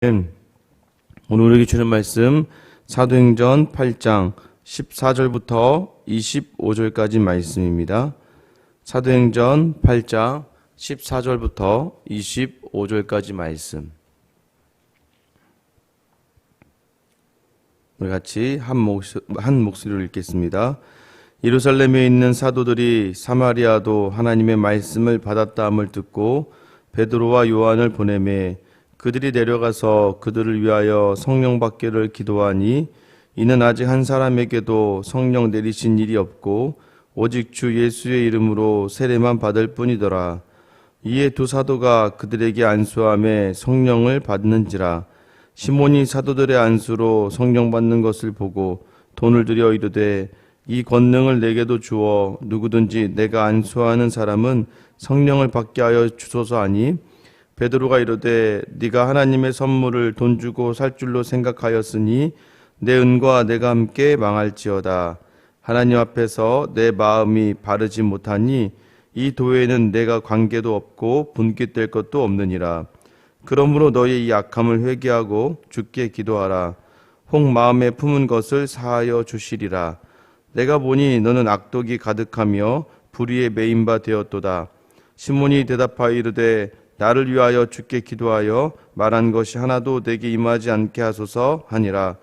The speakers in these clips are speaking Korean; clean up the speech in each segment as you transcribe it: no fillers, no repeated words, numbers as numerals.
오늘 우리에게 주는 말씀 사도행전 8장 14절부터 25절까지 말씀입니다. 사도행전 8장 14절부터 25절까지 말씀. 우리 같이 한 목소리로 읽겠습니다. 예루살렘에 있는 사도들이 사마리아도 하나님의 말씀을 받았다함을 듣고 베드로와 요한을 보내매 그들이 내려가서 그들을 위하여 성령 받기를 기도하니 이는 아직 한 사람에게도 성령 내리신 일이 없고 오직 주 예수의 이름으로 세례만 받을 뿐이더라. 이에 두 사도가 그들에게 안수하며 성령을 받는지라. 시몬이 사도들의 안수로 성령 받는 것을 보고 돈을 들여 이르되 이 권능을 내게도 주어 누구든지 내가 안수하는 사람은 성령을 받게 하여 주소서 하니 베드로가 이르되 네가 하나님의 선물을 돈 주고 살 줄로 생각하였으니 내 은과 내가 함께 망할지어다. 하나님 앞에서 내 마음이 바르지 못하니 이 도에는 내가 관계도 없고 분깃될 것도 없느니라. 그러므로 너의 이 악함을 회개하고 주께 기도하라. 혹 마음에 품은 것을 사하여 주시리라. 내가 보니 너는 악독이 가득하며 불의에 매인 바 되었도다. 시몬이 대답하여 이르되 나를 위하여 주께 기도하여 말한 것이 하나도 내게 임하지 않게 하소서 하니라.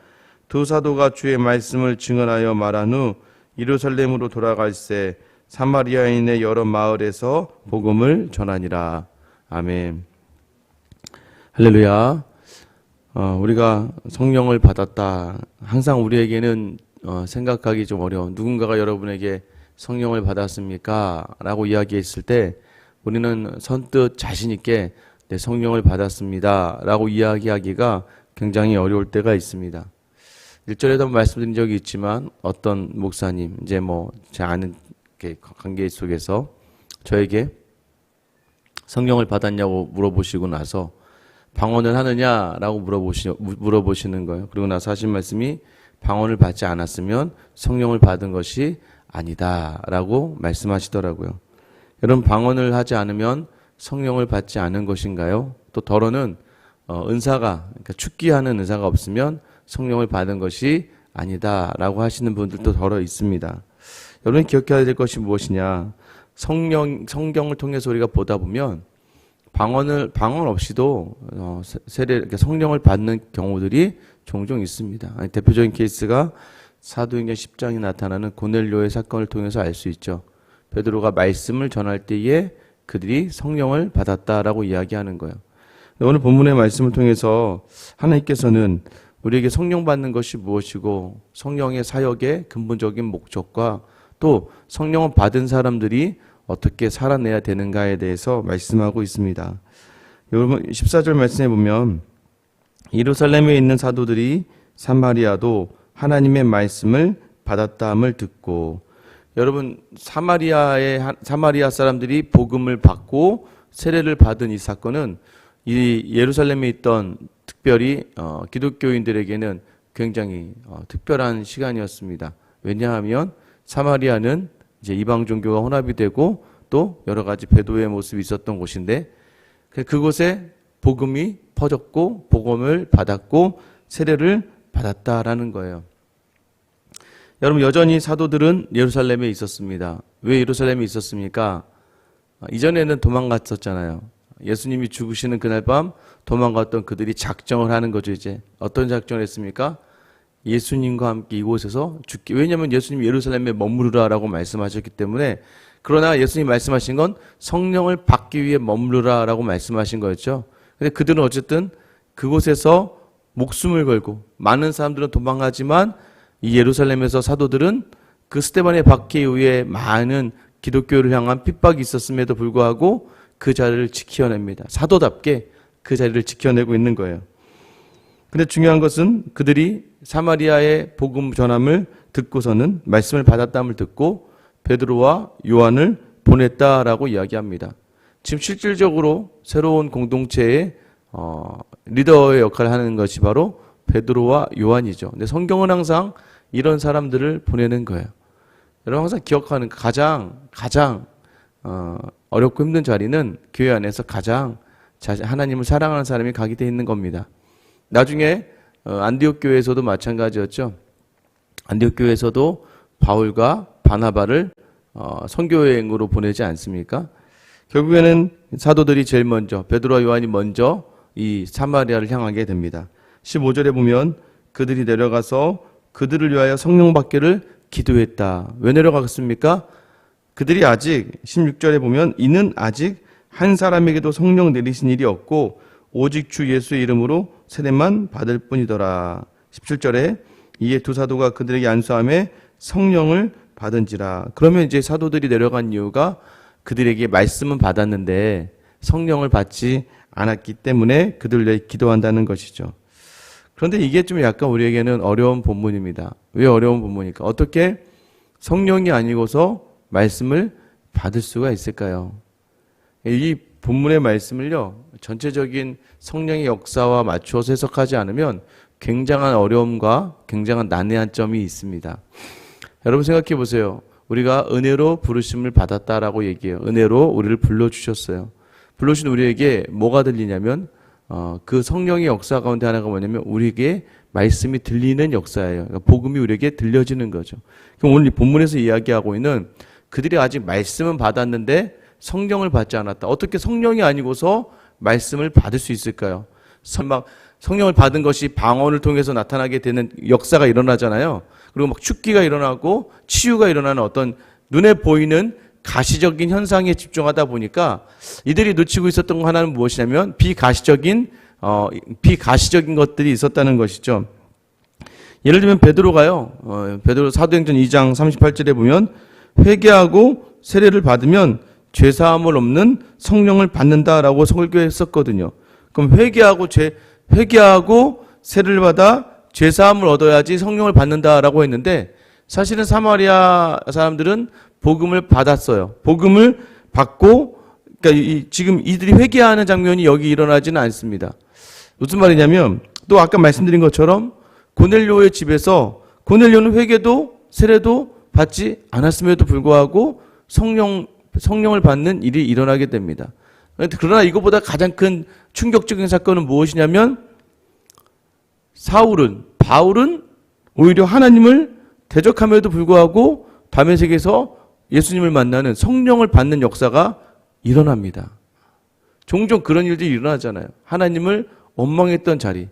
두 사도가 주의 말씀을 증언하여 말한 후 예루살렘으로 돌아갈새 사마리아인의 여러 마을에서 복음을 전하니라. 아멘. 할렐루야. 우리가 성령을 받았다. 항상 우리에게는 생각하기 좀 어려운, 누군가가 여러분에게 성령을 받았습니까? 라고 이야기했을 때 우리는 선뜻 자신 있게 네, 성령을 받았습니다 라고 이야기하기가 굉장히 어려울 때가 있습니다. 1절에도 한번 말씀드린 적이 있지만 어떤 목사님, 이제 제 아는 관계 속에서 저에게 성령을 받았냐고 물어보시고 나서 방언을 하느냐라고 물어보시는 거예요. 그리고 나서 하신 말씀이 방언을 받지 않았으면 성령을 받은 것이 아니다라고 말씀하시더라고요. 여러분, 방언을 하지 않으면 성령을 받지 않은 것인가요? 또 더러는 은사가, 그러니까 축기하는 은사가 없으면 성령을 받은 것이 아니다라고 하시는 분들도 더러 있습니다. 여러분 기억해야 될 것이 무엇이냐? 성경을 통해서 우리가 보다 보면 방언 없이도 그러니까 성령을 받는 경우들이 종종 있습니다. 대표적인 케이스가 사도행전 10장에 나타나는 고넬료의 사건을 통해서 알 수 있죠. 베드로가 말씀을 전할 때에 그들이 성령을 받았다라고 이야기하는 거예요. 오늘 본문의 말씀을 통해서 하나님께서는 우리에게 성령 받는 것이 무엇이고 성령의 사역의 근본적인 목적과 또 성령을 받은 사람들이 어떻게 살아내야 되는가에 대해서 말씀하고 있습니다. 여러분 14절 말씀에 보면 예루살렘에 있는 사도들이 사마리아도 하나님의 말씀을 받았다함을 듣고, 여러분 사마리아 사람들이 복음을 받고 세례를 받은 이 사건은 이 예루살렘에 있던 특별히 기독교인들에게는 굉장히 특별한 시간이었습니다. 왜냐하면 사마리아는 이제 이방 종교가 혼합이 되고 또 여러 가지 배도의 모습이 있었던 곳인데 그곳에 복음이 퍼졌고 복음을 받았고 세례를 받았다라는 거예요. 여러분, 여전히 사도들은 예루살렘에 있었습니다. 왜 예루살렘에 있었습니까? 이전에는 도망갔었잖아요. 예수님이 죽으시는 그날 밤 도망갔던 그들이 작정을 하는 거죠. 이제 어떤 작정을 했습니까? 예수님과 함께 이곳에서 죽기. 왜냐하면 예수님이 예루살렘에 머무르라라고 말씀하셨기 때문에. 그러나 예수님이 말씀하신 건 성령을 받기 위해 머무르라라고 말씀하신 거였죠. 근데 그들은 어쨌든 그곳에서 목숨을 걸고, 많은 사람들은 도망가지만 이 예루살렘에서 사도들은 그 스데반의 박해에 의해 많은 기독교를 향한 핍박이 있었음에도 불구하고 그 자리를 지켜냅니다. 사도답게 그 자리를 지켜내고 있는 거예요. 근데 중요한 것은 그들이 사마리아의 복음 전함을 듣고서는 말씀을 받았다함을 듣고 베드로와 요한을 보냈다라고 이야기합니다. 지금 실질적으로 새로운 공동체의 리더의 역할을 하는 것이 바로 베드로와 요한이죠. 근데 성경은 항상 이런 사람들을 보내는 거예요. 여러분 항상 기억하는 가장 어렵고 힘든 자리는 교회 안에서 가장 하나님을 사랑하는 사람이 가게 돼 있는 겁니다. 나중에 안디옥 교회에서도 마찬가지였죠. 안디옥 교회에서도 바울과 바나바를 선교여행으로 보내지 않습니까? 결국에는 사도들이 제일 먼저, 베드로와 요한이 먼저 이 사마리아를 향하게 됩니다. 15절에 보면 그들이 내려가서 그들을 위하여 성령 받기를 기도했다. 왜 내려가겠습니까? 그들이 아직 16절에 보면 이는 아직 한 사람에게도 성령 내리신 일이 없고 오직 주 예수의 이름으로 세례만 받을 뿐이더라. 17절에 이에 두 사도가 그들에게 안수하며 성령을 받은지라. 그러면 이제 사도들이 내려간 이유가 그들에게 말씀은 받았는데 성령을 받지 않았기 때문에 그들을 위해 기도한다는 것이죠. 그런데 이게 좀 약간 우리에게는 어려운 본문입니다. 왜 어려운 본문입니까? 어떻게 성령이 아니고서 말씀을 받을 수가 있을까요? 이 본문의 말씀을요, 전체적인 성령의 역사와 맞추어서 해석하지 않으면 굉장한 어려움과 굉장한 난해한 점이 있습니다. 여러분 생각해 보세요. 우리가 은혜로 부르심을 받았다라고 얘기해요. 은혜로 우리를 불러주셨어요. 불러주신 우리에게 뭐가 들리냐면 그 성령의 역사 가운데 하나가 뭐냐면 우리에게 말씀이 들리는 역사예요. 그러니까 복음이 우리에게 들려지는 거죠. 그럼 오늘 이 본문에서 이야기하고 있는 그들이 아직 말씀은 받았는데 성령을 받지 않았다. 어떻게 성령이 아니고서 말씀을 받을 수 있을까요? 막 성령을 받은 것이 방언을 통해서 나타나게 되는 역사가 일어나잖아요. 그리고 막 축기가 일어나고 치유가 일어나는 어떤 눈에 보이는 가시적인 현상에 집중하다 보니까 이들이 놓치고 있었던 거 하나는 무엇이냐면 비가시적인 것들이 있었다는 것이죠. 예를 들면 베드로가요. 베드로 사도행전 2장 38절에 보면 회개하고 세례를 받으면 죄사함을 없는 성령을 받는다라고 설교했었거든요. 그럼 회개하고 세례를 받아 죄사함을 얻어야지 성령을 받는다라고 했는데 사실은 사마리아 사람들은 복음을 받았어요. 복음을 받고 그러니까 지금 이들이 회개하는 장면이 여기 일어나지는 않습니다. 무슨 말이냐면 또 아까 말씀드린 것처럼 고넬료의 집에서 고넬료는 회개도 세례도 받지 않았음에도 불구하고 성령을 받는 일이 일어나게 됩니다. 그러나 이것보다 가장 큰 충격적인 사건은 무엇이냐면 바울은 오히려 하나님을 대적함에도 불구하고 다메섹에서 예수님을 만나는 성령을 받는 역사가 일어납니다. 종종 그런 일들이 일어나잖아요. 하나님을 원망했던 자리,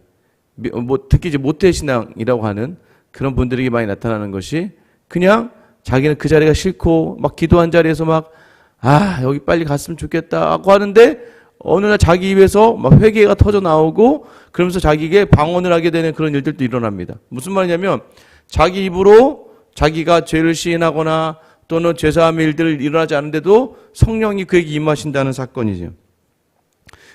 특히 이제 모태신앙이라고 하는 그런 분들에게 많이 나타나는 것이 그냥 자기는 그 자리가 싫고 막 기도한 자리에서 막 여기 빨리 갔으면 좋겠다 하고 하는데 어느 날 자기 입에서 막 회개가 터져 나오고 그러면서 자기에게 방언을 하게 되는 그런 일들도 일어납니다. 무슨 말이냐면 자기 입으로 자기가 죄를 시인하거나 또는 죄사함의 일들을 일어나지 않는데도 성령이 그에게 임하신다는 사건이죠.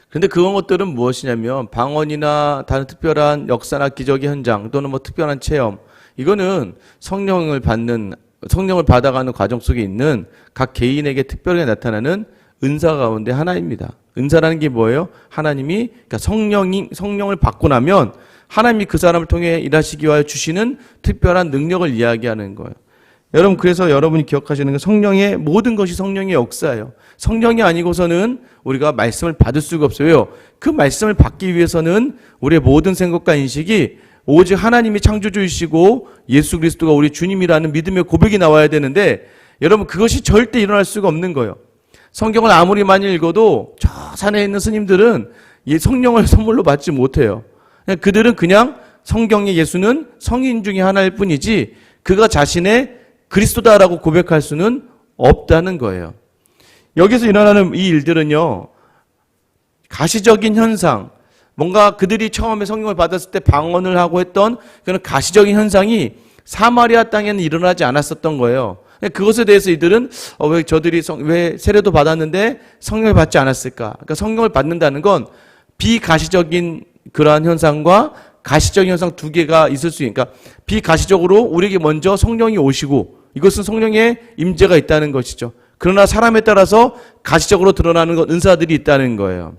그런데 그런 것들은 무엇이냐면 방언이나 다른 특별한 역사나 기적의 현장 또는 뭐 특별한 체험, 이거는 성령을 받아가는 과정 속에 있는 각 개인에게 특별하게 나타나는 은사 가운데 하나입니다. 은사라는 게 뭐예요? 하나님이 그러니까 성령을 받고 나면 하나님이 그 사람을 통해 일하시기 위하여 주시는 특별한 능력을 이야기하는 거예요. 여러분, 그래서 여러분이 기억하시는 건 성령의 모든 것이 성령의 역사예요. 성령이 아니고서는 우리가 말씀을 받을 수가 없어요. 그 말씀을 받기 위해서는 우리의 모든 생각과 인식이 오직 하나님이 창조주이시고 예수 그리스도가 우리 주님이라는 믿음의 고백이 나와야 되는데 여러분, 그것이 절대 일어날 수가 없는 거예요. 성경을 아무리 많이 읽어도 저 산에 있는 스님들은 이 성령을 선물로 받지 못해요. 그들은 그냥 성경의 예수는 성인 중에 하나일 뿐이지 그가 자신의 그리스도다라고 고백할 수는 없다는 거예요. 여기서 일어나는 이 일들은요, 가시적인 현상, 뭔가 그들이 처음에 성령을 받았을 때 방언을 하고 했던 그런 가시적인 현상이 사마리아 땅에는 일어나지 않았었던 거예요. 그것에 대해서 이들은 왜 저들이 왜 세례도 받았는데 성령을 받지 않았을까? 그러니까 성령을 받는다는 건 비가시적인 그러한 현상과 가시적인 현상 두 개가 있을 수 있으니까 비가시적으로 우리에게 먼저 성령이 오시고 이것은 성령의 임재가 있다는 것이죠. 그러나 사람에 따라서 가시적으로 드러나는 것, 은사들이 있다는 거예요.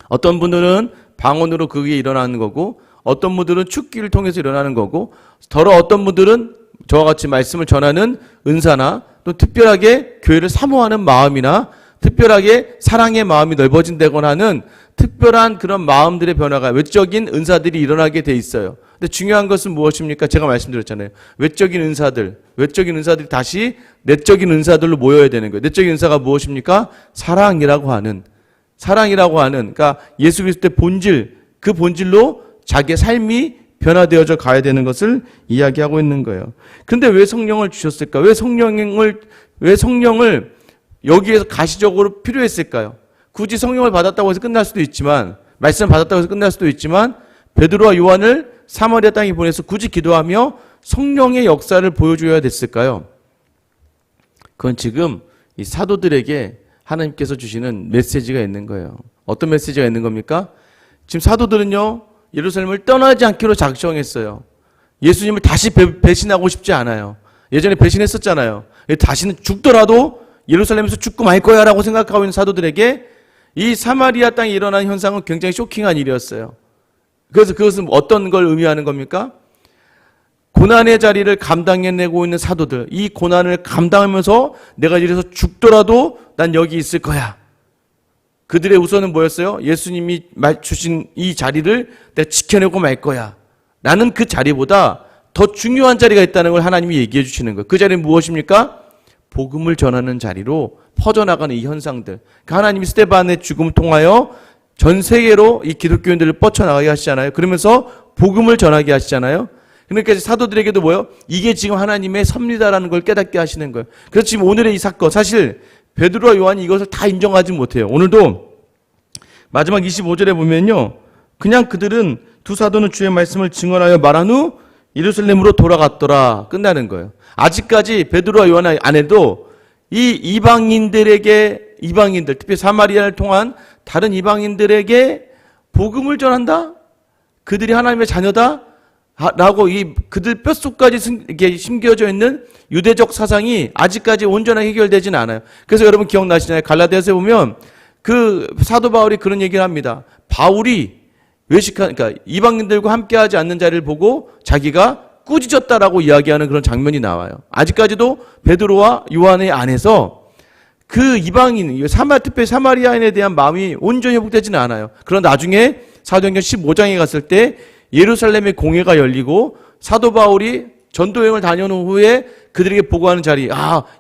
어떤 분들은 방언으로 그게 일어나는 거고 어떤 분들은 축기를 통해서 일어나는 거고 더러 어떤 분들은 저와 같이 말씀을 전하는 은사나 또 특별하게 교회를 사모하는 마음이나 특별하게 사랑의 마음이 넓어진다거나 하는 특별한 그런 마음들의 변화가 외적인 은사들이 일어나게 돼 있어요. 근데 중요한 것은 무엇입니까? 제가 말씀드렸잖아요. 외적인 은사들이 다시 내적인 은사들로 모여야 되는 거예요. 내적인 은사가 무엇입니까? 사랑이라고 하는, 그러니까 예수 그리스도의 본질, 그 본질로 자기의 삶이 변화되어져 가야 되는 것을 이야기하고 있는 거예요. 그런데 왜 성령을 주셨을까? 왜 성령을 여기에서 가시적으로 필요했을까요? 굳이 성령을 받았다고 해서 끝날 수도 있지만, 말씀을 받았다고 해서 끝날 수도 있지만, 베드로와 요한을 사마리아 땅에 보내서 굳이 기도하며 성령의 역사를 보여줘야 됐을까요? 그건 지금 이 사도들에게 하나님께서 주시는 메시지가 있는 거예요. 어떤 메시지가 있는 겁니까? 지금 사도들은요, 예루살렘을 떠나지 않기로 작정했어요. 예수님을 다시 배신하고 싶지 않아요. 예전에 배신했었잖아요. 다시는 죽더라도 예루살렘에서 죽고 말 거야 라고 생각하고 있는 사도들에게 이 사마리아 땅에 일어난 현상은 굉장히 쇼킹한 일이었어요. 그래서 그것은 어떤 걸 의미하는 겁니까? 고난의 자리를 감당해내고 있는 사도들, 이 고난을 감당하면서 내가 이래서 죽더라도 난 여기 있을 거야. 그들의 우선은 뭐였어요? 예수님이 주신 이 자리를 내가 지켜내고 말 거야 라는 그 자리보다 더 중요한 자리가 있다는 걸 하나님이 얘기해 주시는 거예요. 그 자리는 무엇입니까? 복음을 전하는 자리로 퍼져나가는 이 현상들. 그러니까 하나님이 스데반의 죽음을 통하여 전 세계로 이 기독교인들을 뻗쳐나가게 하시잖아요. 그러면서 복음을 전하게 하시잖아요. 그러니까 사도들에게도 뭐예요? 이게 지금 하나님의 섭리다라는 걸 깨닫게 하시는 거예요. 그래서 지금 오늘의 이 사건, 사실 베드로와 요한이 이것을 다 인정하지 못해요. 오늘도 마지막 25절에 보면요, 그냥 그들은 두 사도는 주의 말씀을 증언하여 말한 후 예루살렘으로 돌아갔더라 끝나는 거예요. 아직까지 베드로와 요한 안에도 이 이방인들, 특히 사마리아를 통한 다른 이방인들에게 복음을 전한다? 그들이 하나님의 자녀다? 라고 그들 뼛속까지 이렇게 심겨져 있는 유대적 사상이 아직까지 온전하게 해결되지는 않아요. 그래서 여러분 기억나시잖아요. 갈라디아서에 보면 그 사도 바울이 그런 얘기를 합니다. 바울이 그러니까 이방인들과 함께하지 않는 자리를 보고 자기가 꾸짖었다라고 이야기하는 그런 장면이 나와요. 아직까지도 베드로와 요한의 안에서 그 이방인, 특별히 사마리아인에 대한 마음이 온전히 회복되지는 않아요. 그러나 나중에 사도행전 15장에 갔을 때 예루살렘의 공회가 열리고 사도 바울이 전도여행을 다녀온 후에 그들에게 보고하는 자리,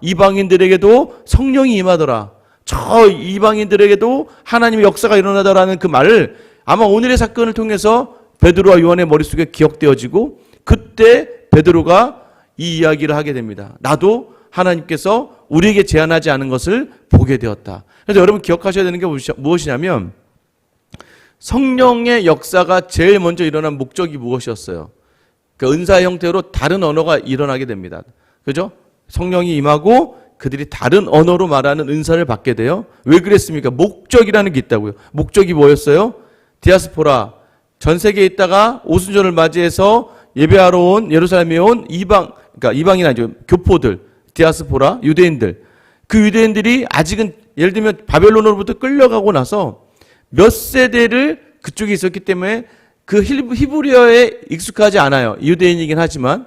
이방인들에게도 성령이 임하더라. 저 이방인들에게도 하나님의 역사가 일어나더라는 그 말을 아마 오늘의 사건을 통해서 베드로와 요한의 머릿속에 기억되어지고 그때 베드로가 이 이야기를 하게 됩니다. 나도 하나님께서 우리에게 제안하지 않은 것을 보게 되었다. 그래서 여러분 기억하셔야 되는 게 무엇이냐면 성령의 역사가 제일 먼저 일어난 목적이 무엇이었어요? 그 은사의 형태로 다른 언어가 일어나게 됩니다. 그죠? 성령이 임하고 그들이 다른 언어로 말하는 은사를 받게 돼요. 왜 그랬습니까? 목적이라는 게 있다고요. 목적이 뭐였어요? 디아스포라, 전 세계에 있다가 오순절을 맞이해서 예배하러 온 예루살렘에 온 그러니까 이방인 아니죠. 교포들, 디아스포라, 유대인들. 그 유대인들이 아직은 예를 들면 바벨론으로부터 끌려가고 나서 몇 세대를 그쪽에 있었기 때문에 그 히브리어에 익숙하지 않아요. 유대인이긴 하지만.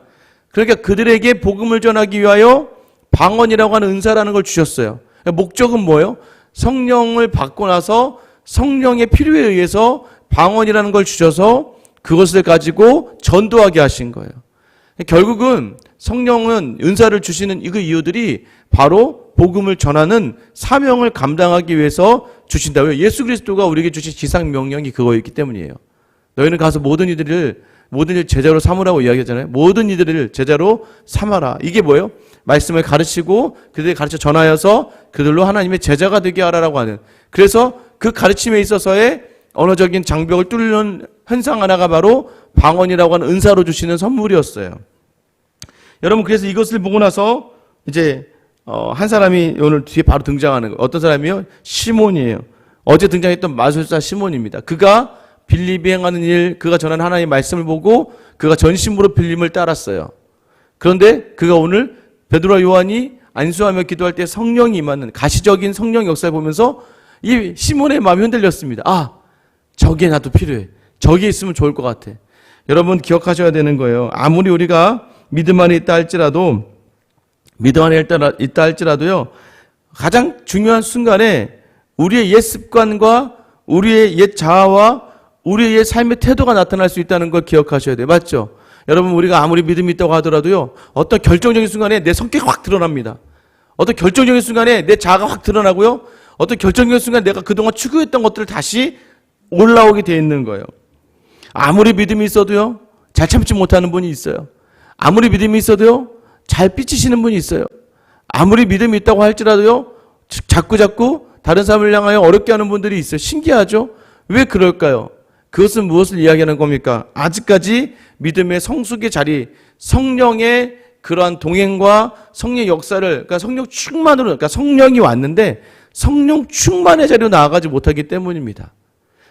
그러니까 그들에게 복음을 전하기 위하여 방언이라고 하는 은사라는 걸 주셨어요. 목적은 뭐예요? 성령을 받고 나서 성령의 필요에 의해서 방언이라는 걸 주셔서 그것을 가지고 전도하게 하신 거예요. 결국은 성령은 은사를 주시는 그 이유들이 바로 복음을 전하는 사명을 감당하기 위해서 주신다고요. 예수 그리스도가 우리에게 주신 지상 명령이 그거였기 때문이에요. 너희는 가서 모든 이들을 제자로 삼으라고 이야기하잖아요. 모든 이들을 제자로 삼아라. 이게 뭐예요? 말씀을 가르치고 그들에게 가르쳐 전하여서 그들로 하나님의 제자가 되게 하라라고 하는. 그래서 그 가르침에 있어서의 언어적인 장벽을 뚫는 현상 하나가 바로 방언이라고 하는 은사로 주시는 선물이었어요. 여러분, 그래서 이것을 보고 나서 이제 한 사람이 오늘 뒤에 바로 등장하는 거예요. 어떤 사람이요? 시몬이에요. 어제 등장했던 마술사 시몬입니다. 그가 빌립이 행하는 일, 그가 전하는 하나님의 말씀을 보고 그가 전심으로 빌립을 따랐어요. 그런데 그가 오늘 베드로와 요한이 안수하며 기도할 때 성령이 임하는 가시적인 성령 역사를 보면서 이 시몬의 마음이 흔들렸습니다. 저게 나도 필요해. 저게 있으면 좋을 것 같아. 여러분 기억하셔야 되는 거예요. 아무리 우리가 믿음 안에 있다 할지라도요, 가장 중요한 순간에 우리의 옛 습관과 우리의 옛 자아와 우리의 옛 삶의 태도가 나타날 수 있다는 걸 기억하셔야 돼요. 맞죠? 여러분, 우리가 아무리 믿음이 있다고 하더라도요, 어떤 결정적인 순간에 내 성격이 확 드러납니다. 어떤 결정적인 순간에 내 자아가 확 드러나고요, 어떤 결정적인 순간에 내가 그동안 추구했던 것들을 다시 올라오게 돼 있는 거예요. 아무리 믿음이 있어도요, 잘 참지 못하는 분이 있어요. 아무리 믿음이 있어도요, 잘 삐치시는 분이 있어요. 아무리 믿음이 있다고 할지라도요, 자꾸 다른 사람을 향하여 어렵게 하는 분들이 있어요. 신기하죠? 왜 그럴까요? 그것은 무엇을 이야기하는 겁니까? 아직까지 믿음의 성숙의 자리, 성령의 그러한 동행과 성령의 역사를, 그러니까 성령 충만으로, 그러니까 성령이 왔는데 성령 충만의 자리로 나아가지 못하기 때문입니다.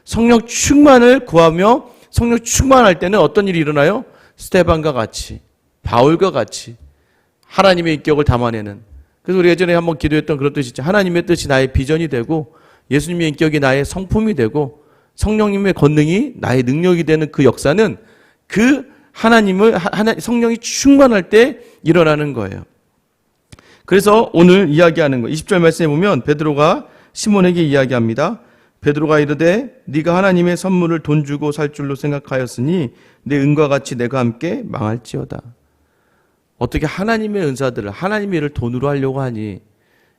성령 충만을 구하며 성령 충만할 때는 어떤 일이 일어나요? 스테반과 같이, 바울과 같이 하나님의 인격을 담아내는. 그래서 우리 예전에 한번 기도했던 그런 뜻이 있죠. 하나님의 뜻이 나의 비전이 되고 예수님의 인격이 나의 성품이 되고 성령님의 권능이 나의 능력이 되는 그 역사는 그 성령이 충만할 때 일어나는 거예요. 그래서 오늘 이야기하는 거 20절 말씀에 보면 베드로가 시몬에게 이야기합니다. 베드로가 이르되 네가 하나님의 선물을 돈 주고 살 줄로 생각하였으니 내 은과 같이 내가 함께 망할지어다. 어떻게 하나님의 은사들을, 하나님의 일을 돈으로 하려고 하니?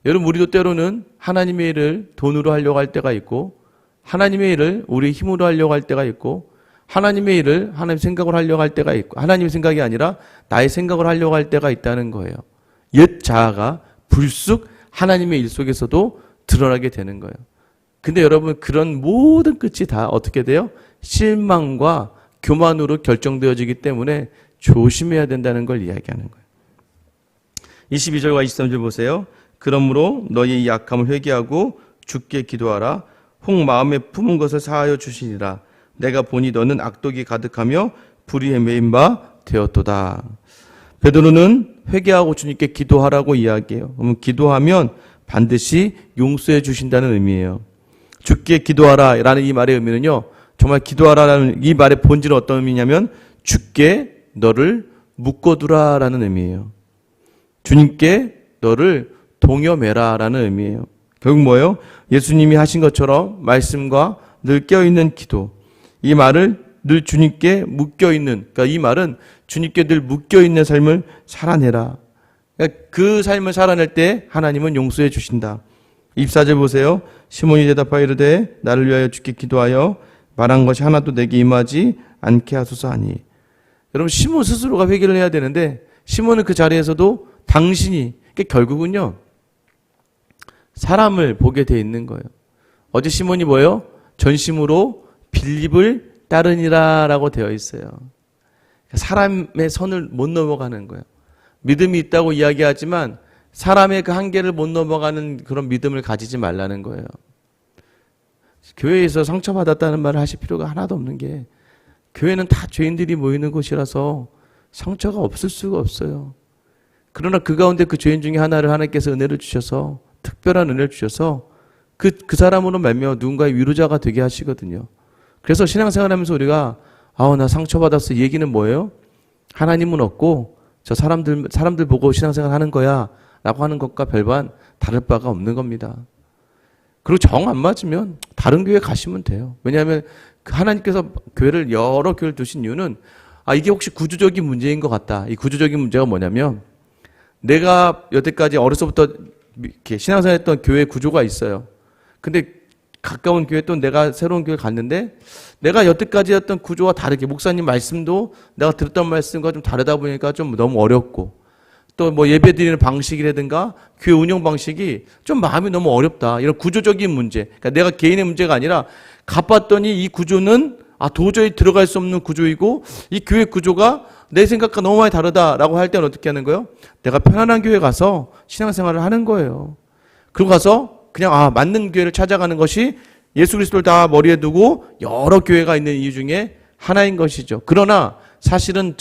여러분, 우리도 때로는 하나님의 일을 돈으로 하려고 할 때가 있고, 하나님의 일을 우리 힘으로 하려고 할 때가 있고, 하나님의 일을 하나님 생각을 하려고 할 때가 있고, 하나님의 생각이 아니라 나의 생각을 하려고 할 때가 있다는 거예요. 옛 자아가 불쑥 하나님의 일 속에서도 드러나게 되는 거예요. 근데 여러분, 그런 모든 끝이 다 어떻게 돼요? 실망과 교만으로 결정되어지기 때문에 조심해야 된다는 걸 이야기하는 거예요. 22절과 23절 보세요. 그러므로 너희의 이 약함을 회개하고 주께 기도하라. 혹 마음에 품은 것을 사하여 주시리라. 내가 보니 너는 악독이 가득하며 불의에 매인 바 되었도다. 베드로는 회개하고 주님께 기도하라고 이야기해요. 그러면 기도하면 반드시 용서해 주신다는 의미예요. 주께 기도하라 라는 이 말의 의미는요, 정말 기도하라는 이 말의 본질은 어떤 의미냐면 주께 너를 묶어두라 라는 의미예요. 주님께 너를 동여매라 라는 의미예요. 결국 뭐예요? 예수님이 하신 것처럼 말씀과 늘 껴있는 기도, 이 말을 늘 주님께 묶여있는, 그러니까 이 말은 주님께 늘 묶여있는 삶을 살아내라. 그러니까 그 삶을 살아낼 때 하나님은 용서해 주신다. 24절 보세요. 시몬이 대답하여 이르되 나를 위하여 주께 기도하여 말한 것이 하나도 내게 임하지 않게 하소서 하니. 여러분, 시몬 스스로가 회개를 해야 되는데 시몬은 그 자리에서도 당신이, 그러니까 결국은요, 사람을 보게 돼 있는 거예요. 어제 시몬이 뭐예요? 전심으로 빌립을 따르니라 라고 되어 있어요. 사람의 선을 못 넘어가는 거예요. 믿음이 있다고 이야기하지만 사람의 그 한계를 못 넘어가는 그런 믿음을 가지지 말라는 거예요. 교회에서 상처받았다는 말을 하실 필요가 하나도 없는 게, 교회는 다 죄인들이 모이는 곳이라서 상처가 없을 수가 없어요. 그러나 그 가운데 그 죄인 중에 하나를 하나님께서 은혜를 주셔서, 특별한 은혜를 주셔서 그 사람으로 말미암아 누군가의 위로자가 되게 하시거든요. 그래서 신앙생활하면서 우리가 나 상처받았어 얘기는 뭐예요? 하나님은 없고 저 사람들 보고 신앙생활 하는 거야 라고 하는 것과 별반 다를 바가 없는 겁니다. 그리고 정 안 맞으면 다른 교회 가시면 돼요. 왜냐하면 하나님께서 교회를 여러 교회를 두신 이유는 이게 혹시 구조적인 문제인 것 같다. 이 구조적인 문제가 뭐냐면, 내가 여태까지 어려서부터 이렇게 신앙생활했던 교회 구조가 있어요. 근데 가까운 교회, 또 내가 새로운 교회 갔는데 내가 여태까지 했던 구조와 다르게, 목사님 말씀도 내가 들었던 말씀과 좀 다르다 보니까 좀 너무 어렵고, 또 뭐 예배 드리는 방식이라든가 교회 운영 방식이 좀 마음이 너무 어렵다. 이런 구조적인 문제. 그러니까 내가 개인의 문제가 아니라 가봤더니 이 구조는 도저히 들어갈 수 없는 구조이고 이 교회 구조가 내 생각과 너무 많이 다르다라고 할 때는 어떻게 하는 거예요? 내가 편안한 교회 가서 신앙생활을 하는 거예요. 그리고 가서 그냥 맞는 교회를 찾아가는 것이 예수 그리스도를 다 머리에 두고 여러 교회가 있는 이유 중에 하나인 것이죠. 그러나 사실은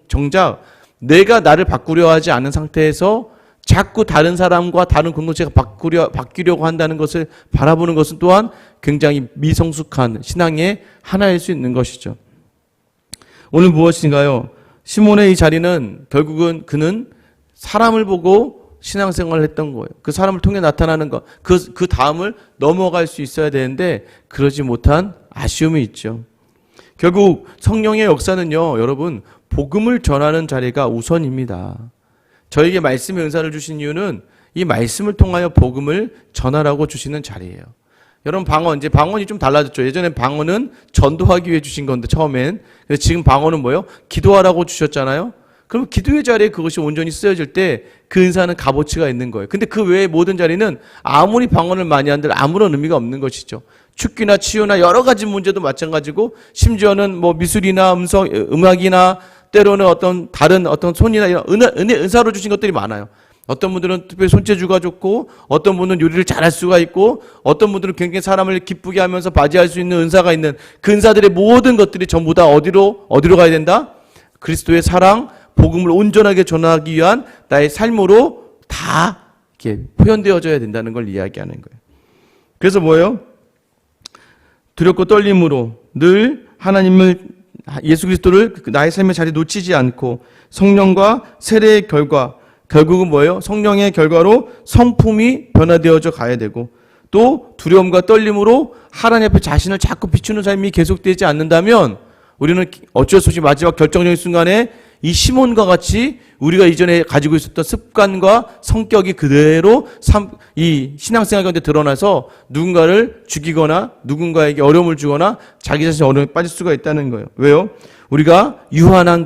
정작 내가 나를 바꾸려 하지 않은 상태에서 자꾸 다른 사람과 다른 공동체가 바뀌려고 한다는 것을 바라보는 것은 또한 굉장히 미성숙한 신앙의 하나일 수 있는 것이죠. 오늘 무엇인가요? 시몬의 이 자리는 결국은 그는 사람을 보고 신앙생활을 했던 거예요. 그 사람을 통해 나타나는 것, 그 다음을 넘어갈 수 있어야 되는데 그러지 못한 아쉬움이 있죠. 결국 성령의 역사는요, 여러분, 복음을 전하는 자리가 우선입니다. 저에게 말씀의 은사를 주신 이유는 이 말씀을 통하여 복음을 전하라고 주시는 자리예요. 여러분, 이제 방언이 좀 달라졌죠. 예전엔 방언은 전도하기 위해 주신 건데, 처음엔. 근데 지금 방언은 뭐예요? 기도하라고 주셨잖아요. 그럼 기도의 자리에 그것이 온전히 쓰여질 때 그 은사는 값어치가 있는 거예요. 근데 그 외의 모든 자리는 아무리 방언을 많이 한들 아무런 의미가 없는 것이죠. 축기나 치유나 여러 가지 문제도 마찬가지고, 심지어는 뭐 미술이나 음악이나 때로는 다른 손이나 이런 은사로 주신 것들이 많아요. 어떤 분들은 특별히 손재주가 좋고, 어떤 분은 요리를 잘할 수가 있고, 어떤 분들은 굉장히 사람을 기쁘게 하면서 바지할 수 있는 은사가 있는 그 은사들의 모든 것들이 전부 다 어디로 가야 된다? 그리스도의 사랑, 복음을 온전하게 전하기 위한 나의 삶으로 다 이렇게 표현되어져야 된다는 걸 이야기하는 거예요. 그래서 뭐예요? 두렵고 떨림으로 늘 예수 그리스도를 나의 삶의 자리에 놓치지 않고 성령과 세례의 결국은 뭐예요? 성령의 결과로 성품이 변화되어져 가야 되고, 또 두려움과 떨림으로 하나님 앞에 자신을 자꾸 비추는 삶이 계속되지 않는다면 우리는 어쩔 수 없이 마지막 결정적인 순간에 이 시몬과 같이 우리가 이전에 가지고 있었던 습관과 성격이 그대로 이 신앙생활 가운데 드러나서 누군가를 죽이거나 누군가에게 어려움을 주거나 자기 자신이 어려움에 빠질 수가 있다는 거예요. 왜요? 우리가 유한한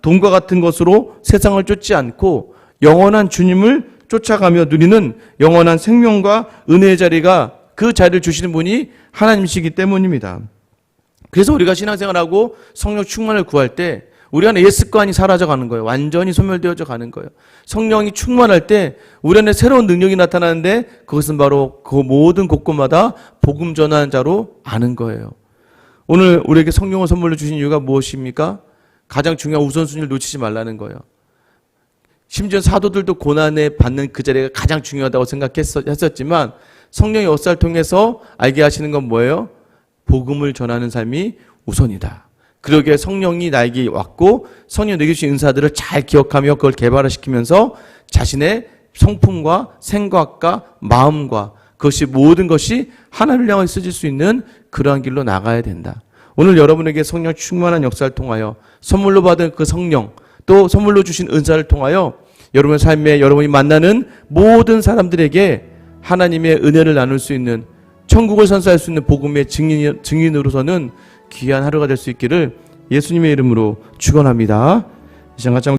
돈과 같은 것으로 세상을 쫓지 않고 영원한 주님을 쫓아가며 누리는 영원한 생명과 은혜의 자리가, 그 자리를 주시는 분이 하나님이시기 때문입니다. 그래서 우리가 신앙생활하고 성령 충만을 구할 때 우리 안에 옛 습관이 사라져가는 거예요. 완전히 소멸되어져 가는 거예요. 성령이 충만할 때 우리 안에 새로운 능력이 나타나는데 그것은 바로 그 모든 곳곳마다 복음 전하는 자로 아는 거예요. 오늘 우리에게 성령을 선물로 주신 이유가 무엇입니까? 가장 중요한 우선순위를 놓치지 말라는 거예요. 심지어 사도들도 고난에 받는 그 자리가 가장 중요하다고 생각했었지만 성령의 역사를 통해서 알게 하시는 건 뭐예요? 복음을 전하는 삶이 우선이다. 그러기에 성령이 나에게 왔고 성령이 내게 주신 은사들을 잘 기억하며 그걸 개발시키면서 자신의 성품과 생각과 마음과 그것이 모든 것이 하나님을 향해 쓰질 수 있는 그러한 길로 나가야 된다. 오늘 여러분에게 성령 충만한 역사를 통하여 선물로 받은 그 성령, 또 선물로 주신 은사를 통하여 여러분의 삶에 여러분이 만나는 모든 사람들에게 하나님의 은혜를 나눌 수 있는, 천국을 선사할 수 있는 복음의 증인으로서는 귀한 하루가 될 수 있기를 예수님의 이름으로 축원합니다. 이 시간 같이